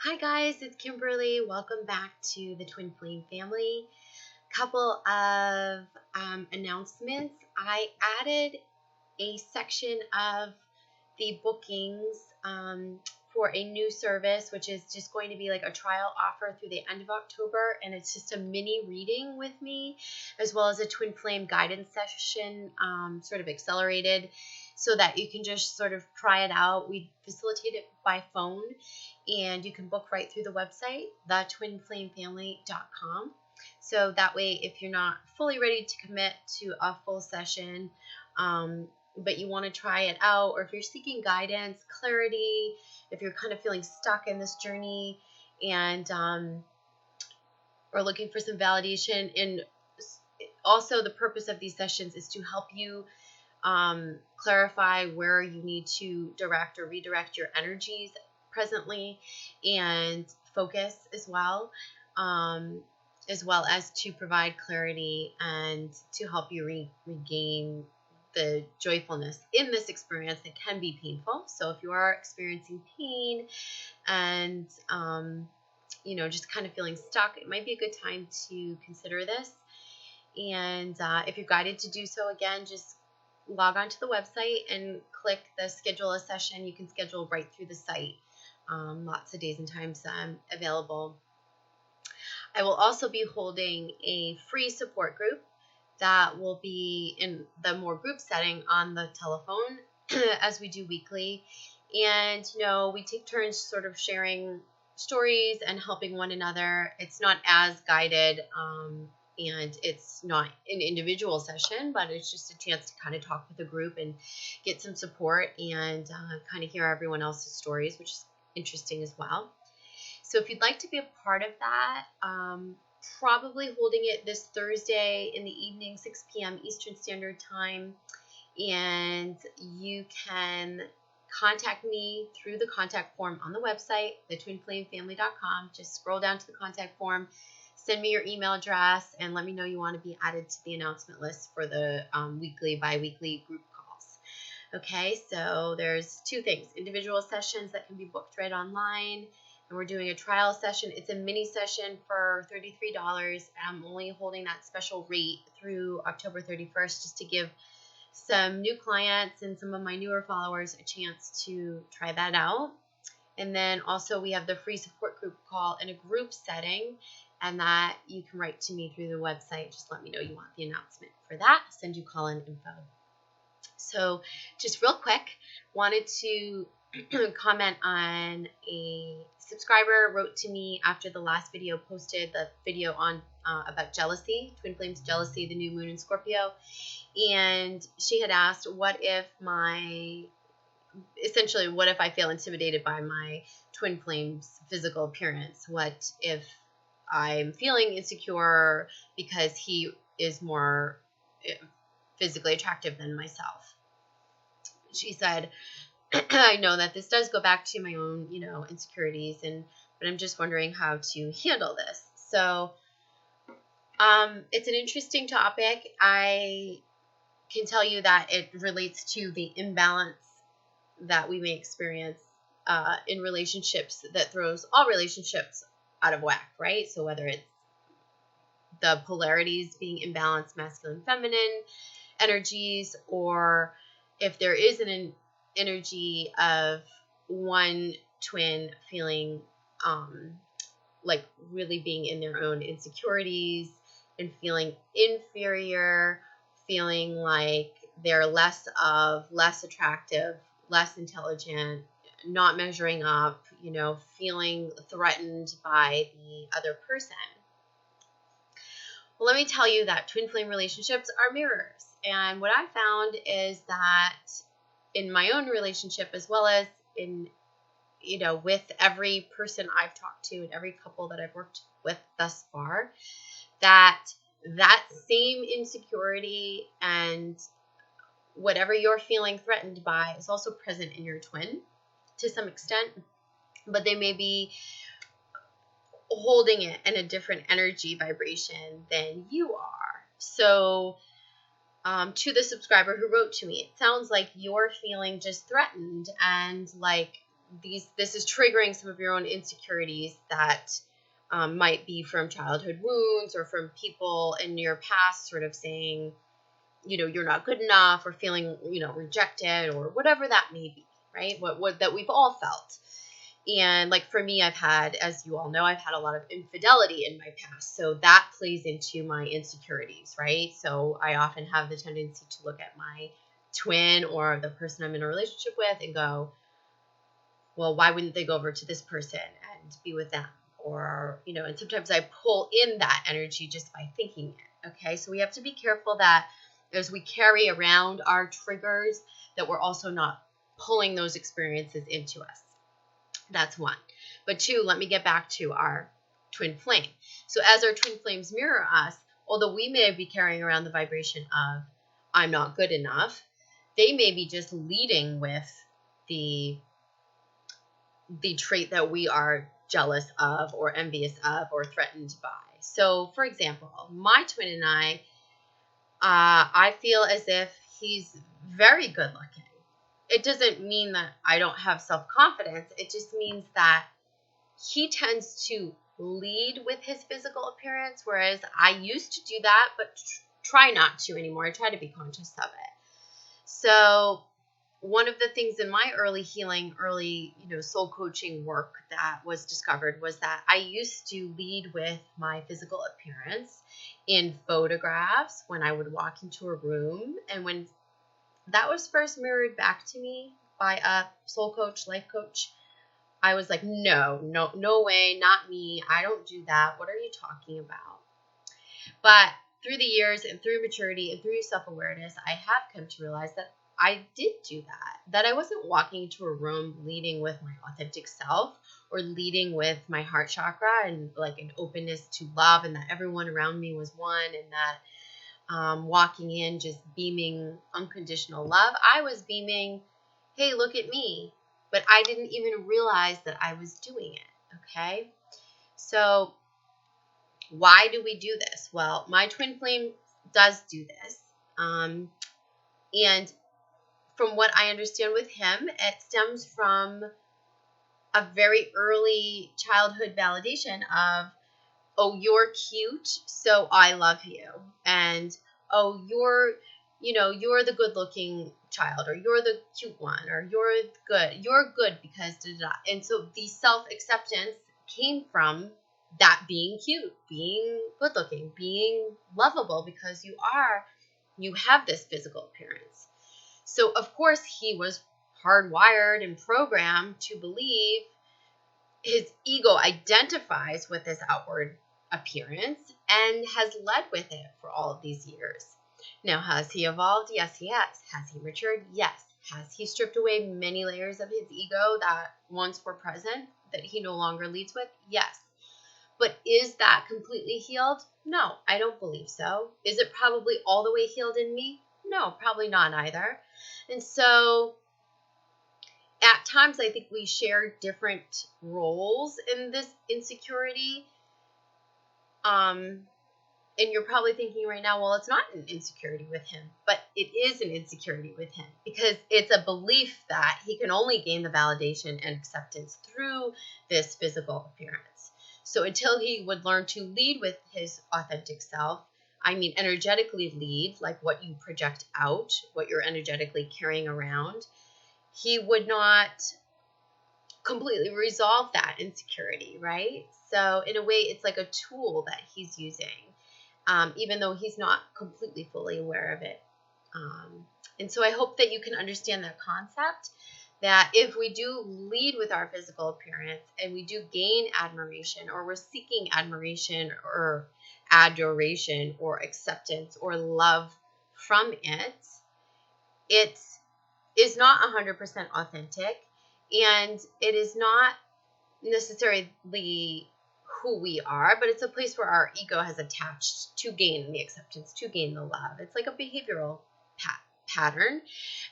Hi guys, it's Kimberly. Welcome back to the Twin Flame family. Couple of announcements. I added a section of the bookings for a new service, which is just going to be like a trial offer through the end of October, and it's just a mini reading with me, as well as a Twin Flame guidance session, sort of accelerated, so that you can just sort of try it out. We facilitate it by phone, and you can book right through the website, thetwinflamefamily.com. So that way, if you're not fully ready to commit to a full session, but you want to try it out, or if you're seeking guidance, clarity, if you're kind of feeling stuck in this journey and or looking for some validation. And also the purpose of these sessions is to help you clarify where you need to direct or redirect your energies presently, and focus as well as to provide clarity and to help you regain the joyfulness in this experience that can be painful. So if you are experiencing pain and just kind of feeling stuck, it might be a good time to consider this. And if you're guided to do so, again, just log on to the website and click the schedule a session. You can schedule right through the site. Lots of days and times available. I will also be holding a free support group that will be in the more group setting on the telephone as we do weekly. And, we take turns sort of sharing stories and helping one another. It's not as guided, and it's not an individual session, but it's just a chance to kind of talk with the group and get some support and kind of hear everyone else's stories, which is interesting as well. So if you'd like to be a part of that, probably holding it this Thursday in the evening, 6 p.m. Eastern Standard Time. And you can contact me through the contact form on the website, thetwinflamefamily.com. Just scroll down to the contact form, send me your email address, and let me know you want to be added to the announcement list for the weekly, bi-weekly group calls. Okay, so there's two things: individual sessions that can be booked right online, and we're doing a trial session. It's a mini session for $33. I'm only holding that special rate through October 31st just to give some new clients and some of my newer followers a chance to try that out. And then also we have the free support group call in a group setting, and that you can write to me through the website. Just let me know you want the announcement for that. I'll send you call-in info. So just real quick, wanted to comment on a subscriber wrote to me after the last video posted, the video on about jealousy, twin flames jealousy, the new moon in Scorpio. And she had asked, what if I feel intimidated by my twin flame's physical appearance? What if I'm feeling insecure because he is more physically attractive than myself? She said, I know that this does go back to my own, insecurities, but I'm just wondering how to handle this. So, it's an interesting topic. I can tell you that it relates to the imbalance that we may experience in relationships that throws all relationships out of whack, right? So whether it's the polarities being imbalanced, masculine, feminine energies, or if there is an energy of one twin feeling like really being in their own insecurities and feeling inferior, feeling like they're less attractive, less intelligent, not measuring up, feeling threatened by the other person. Well, let me tell you that twin flame relationships are mirrors. And what I found is that in my own relationship, as well as in, with every person I've talked to and every couple that I've worked with thus far, that same insecurity and whatever you're feeling threatened by is also present in your twin to some extent, but they may be holding it in a different energy vibration than you are. So to the subscriber who wrote to me, it sounds like you're feeling just threatened and like this is triggering some of your own insecurities that might be from childhood wounds or from people in your past sort of saying, you're not good enough, or feeling, rejected, or whatever that may be, right? What that we've all felt. And like for me, I've had, as you all know, I've had a lot of infidelity in my past. So that plays into my insecurities, right? So I often have the tendency to look at my twin or the person I'm in a relationship with and go, well, why wouldn't they go over to this person and be with them? Or, and sometimes I pull in that energy just by thinking it. Okay. So we have to be careful that as we carry around our triggers, that we're also not pulling those experiences into us. That's one. But two, let me get back to our twin flame. So as our twin flames mirror us, although we may be carrying around the vibration of I'm not good enough, they may be just leading with the trait that we are jealous of or envious of or threatened by. So for example, my twin and I feel as if he's very good looking. It doesn't mean that I don't have self-confidence. It just means that he tends to lead with his physical appearance, whereas I used to do that, but try not to anymore. I try to be conscious of it. So one of the things in my early healing, soul coaching work that was discovered was that I used to lead with my physical appearance in photographs when I would walk into a room. And when that was first mirrored back to me by a soul coach, life coach, I was like, no way, not me. I don't do that. What are you talking about? But through the years and through maturity and through self-awareness, I have come to realize that I did do that I wasn't walking into a room leading with my authentic self or leading with my heart chakra and like an openness to love, and that everyone around me was one, and that walking in just beaming unconditional love. I was beaming, hey, look at me. But I didn't even realize that I was doing it. Okay. So why do we do this? Well, my twin flame does do this. And from what I understand with him, it stems from a very early childhood validation of, oh, you're cute, so I love you. And, oh, you're the good looking child, or you're the cute one, or you're good because da, da, da. And so the self-acceptance came from that being cute, being good looking, being lovable, because you have this physical appearance. So of course he was hardwired and programmed to believe his ego identifies with this outward appearance and has led with it for all of these years. Now, has he evolved? Yes, he has. Has he matured? Yes. Has he stripped away many layers of his ego that once were present that he no longer leads with? Yes. But is that completely healed? No, I don't believe so. Is it probably all the way healed in me? No, probably not either. And so at times I think we share different roles in this insecurity. And you're probably thinking right now, well, it's not an insecurity with him, but it is an insecurity with him because it's a belief that he can only gain the validation and acceptance through this physical appearance. So until he would learn to lead with his authentic self, I mean, energetically lead, like what you project out, what you're energetically carrying around, he would not completely resolve that insecurity, right? So in a way, it's like a tool that he's using. Even though he's not completely fully aware of it. And so I hope that you can understand that concept, that if we do lead with our physical appearance and we do gain admiration, or we're seeking admiration or adoration or acceptance or love from it, it is not 100% authentic, and it is not necessarily who we are, but it's a place where our ego has attached to gain the acceptance, to gain the love. It's like a behavioral pattern,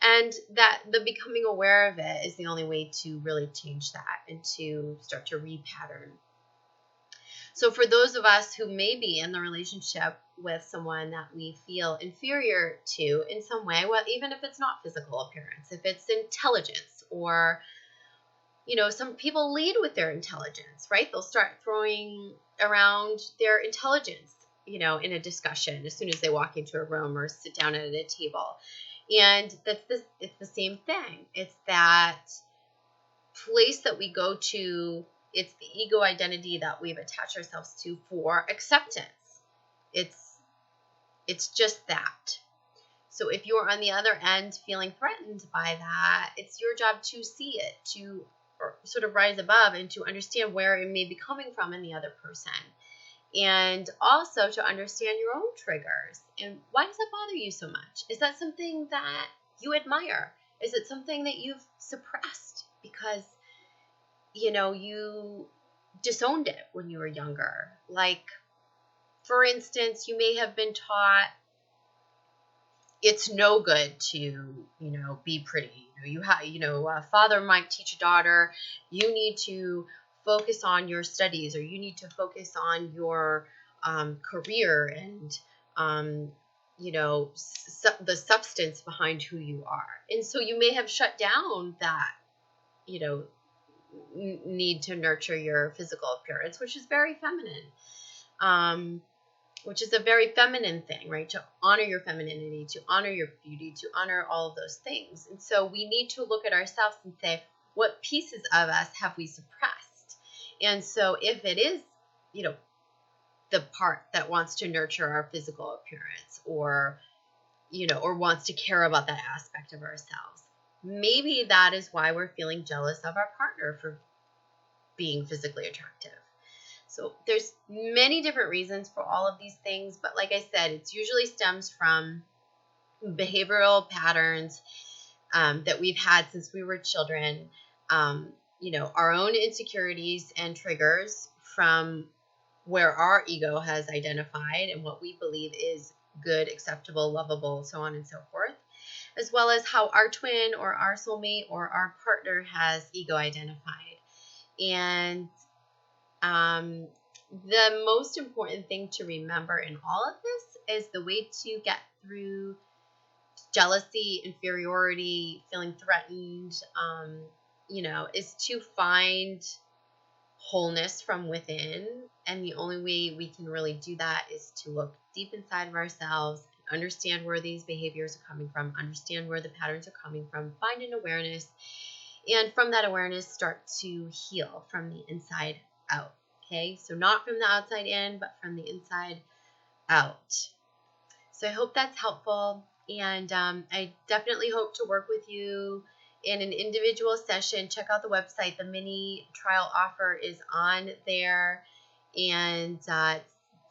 and that the becoming aware of it is the only way to really change that and to start to repattern. So for those of us who may be in the relationship with someone that we feel inferior to in some way, well, even if it's not physical appearance, if it's intelligence or some people lead with their intelligence, right? They'll start throwing around their intelligence, in a discussion as soon as they walk into a room or sit down at a table. And it's the same thing. It's that place that we go to. It's the ego identity that we've attached ourselves to for acceptance. It's just that. So if you're on the other end feeling threatened by that, it's your job to see it, to sort of rise above and to understand where it may be coming from in the other person. And also to understand your own triggers. And why does that bother you so much? Is that something that you admire? Is it something that you've suppressed because, you disowned it when you were younger? Like, for instance, you may have been taught it's no good to, be pretty. A father might teach a daughter, you need to focus on your studies, or you need to focus on your career and, the substance behind who you are. And so you may have shut down that, need to nurture your physical appearance, which is very feminine. Which is a very feminine thing, right? To honor your femininity, to honor your beauty, to honor all of those things. And so we need to look at ourselves and say, what pieces of us have we suppressed? And so if it is, the part that wants to nurture our physical appearance, or wants to care about that aspect of ourselves, maybe that is why we're feeling jealous of our partner for being physically attractive. So there's many different reasons for all of these things, but like I said, it usually stems from behavioral patterns that we've had since we were children, our own insecurities and triggers from where our ego has identified and what we believe is good, acceptable, lovable, so on and so forth, as well as how our twin or our soulmate or our partner has ego identified. And the most important thing to remember in all of this is the way to get through jealousy, inferiority, feeling threatened, is to find wholeness from within. And the only way we can really do that is to look deep inside of ourselves, understand where these behaviors are coming from, understand where the patterns are coming from, find an awareness, and from that awareness start to heal from the inside out. Okay, so not from the outside in, but from the inside out. So I hope that's helpful, and I definitely hope to work with you in an individual session. Check out the website. The mini trial offer is on there, and it's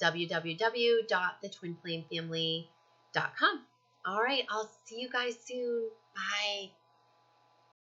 www.thetwinflamefamily.com. All right, I'll see you guys soon. Bye.